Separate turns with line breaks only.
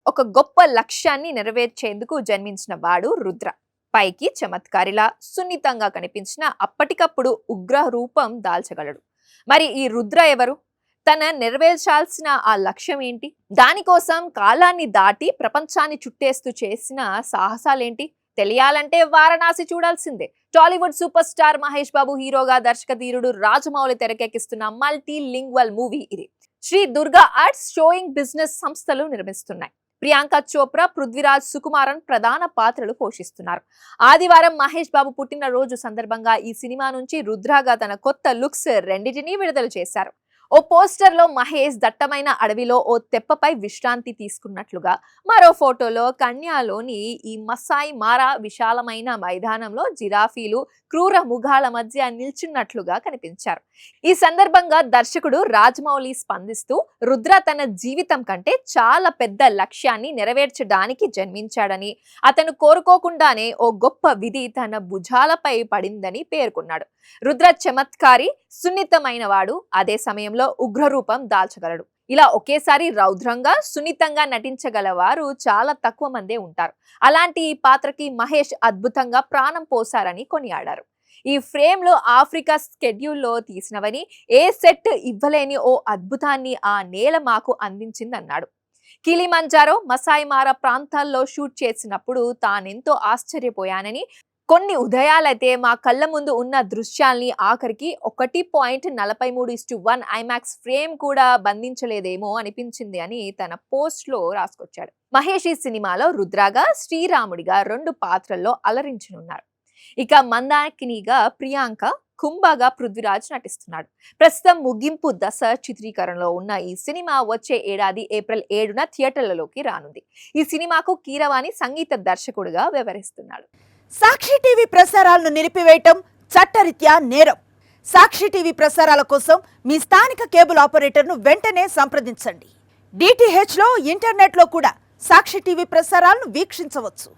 ఒక గొప్ప లక్ష్యాన్ని నెరవేర్చేందుకు జన్మించిన వాడు రుద్ర. పైకి చమత్కారిలా సున్నితంగా కనిపించిన అప్పటికప్పుడు ఉగ్ర రూపం దాల్చగలడు. మరి ఈ రుద్ర ఎవరు? తన నెరవేర్చాల్సిన ఆ లక్ష్యం ఏంటి? దానికోసం కాలాన్ని దాటి ప్రపంచాన్ని చుట్టేస్తూ చేసిన సాహసాలేంటి? తెలియాలంటే వారణాసి చూడాల్సిందే. టాలీవుడ్ సూపర్ స్టార్ మహేష్ బాబు హీరోగా దర్శకధీరుడు రాజమౌళి తెరకెక్కిస్తున్న మల్టీ లింగ్వల్ మూవీ ఇది. Sri Durga arts showing business సంస్థలు నిర్మిస్తున్నాయి. ప్రియాంక చోప్రా, పృథ్వీరాజ్ సుకుమారన్ ప్రధాన పాత్రలు పోషిస్తున్నారు. ఆదివారం మహేష్ బాబు పుట్టినరోజు సందర్భంగా ఈ సినిమా నుంచి రుద్రగా తన కొత్త లుక్స్ రెండింటినీ విడుదల చేశారు. ఓ పోస్టర్ లో మహేష్ దట్టమైన అడవిలో ఓ తెప్పపై విశ్రాంతి తీసుకున్నట్లుగా, మరో ఫోటోలో కన్యాలోని ఈ మసాయి మారా విశాలమైన మైదానంలో జిరాఫీలు క్రూర ముఖాల మధ్య నిల్చున్నట్లుగా కనిపించారు. ఈ సందర్భంగా దర్శకుడు రాజమౌళి స్పందిస్తూ, రుద్ర తన జీవితం కంటే చాలా పెద్ద లక్ష్యాన్ని నెరవేర్చడానికి జన్మించాడని, అతను కోరుకోకుండానే ఓ గొప్ప విధి తన భుజాలపై పడిందని పేర్కొన్నాడు. రుద్ర చమత్కారి, సున్నితమైన వాడు, అదే సమయంలో ఉగ్రరూపం దాల్చగలడు. ఇలా ఒకేసారి రౌద్రంగా, సున్నితంగా నటించగల వారు చాలా తక్కువ మందే ఉంటారు. అలాంటి ఈ పాత్రకి మహేష్ అద్భుతంగా ప్రాణం పోసారని కొనియాడారు. ఈ ఫ్రేమ్ లో ఆఫ్రికా స్కెడ్యూల్లో తీసినవని, ఏ సెట్ ఇవ్వలేని ఓ అద్భుతాన్ని ఆ నేల మాకు అందించిందన్నాడు. కిలిమంజారో, మసాయి మారా ప్రాంతాల్లో షూట్ చేసినప్పుడు తానెంతో ఆశ్చర్యపోయానని, కొన్ని ఉదయాలైతే మా కళ్ళ ముందు ఉన్న దృశ్యాల్ని ఆఖరికి 1.43:1 ఐమాక్స్ ఫ్రేమ్ కూడా బంధించలేదేమో అనిపించింది అని తన పోస్ట్ లో రాసుకొచ్చాడు. మహేష్ ఈ సినిమాలో రుద్రగా, శ్రీరాముడిగా 2 పాత్రల్లో అలరించనున్నారు. ఇక మందాకినిగా ప్రియాంక, కుంభగా పృథ్వీరాజ్ నటిస్తున్నాడు. ప్రస్తుతం ముగింపు దశ చిత్రీకరణలో ఉన్న ఈ సినిమా వచ్చే ఏడాది ఏప్రిల్ 7న థియేటర్లలోకి రానుంది. ఈ సినిమాకు కీరవాణి సంగీత దర్శకుడిగా వ్యవహరిస్తున్నాడు.
సాక్షి టీవీ ప్రసారాలను నిలిపివేయటం చట్టరీత్యా నేరం. సాక్షి టీవీ ప్రసారాల కోసం మీ స్థానిక కేబుల్ ఆపరేటర్ను వెంటనే సంప్రదించండి. డిటిహెచ్లో, ఇంటర్నెట్లో కూడా సాక్షి టీవీ ప్రసారాలను వీక్షించవచ్చు.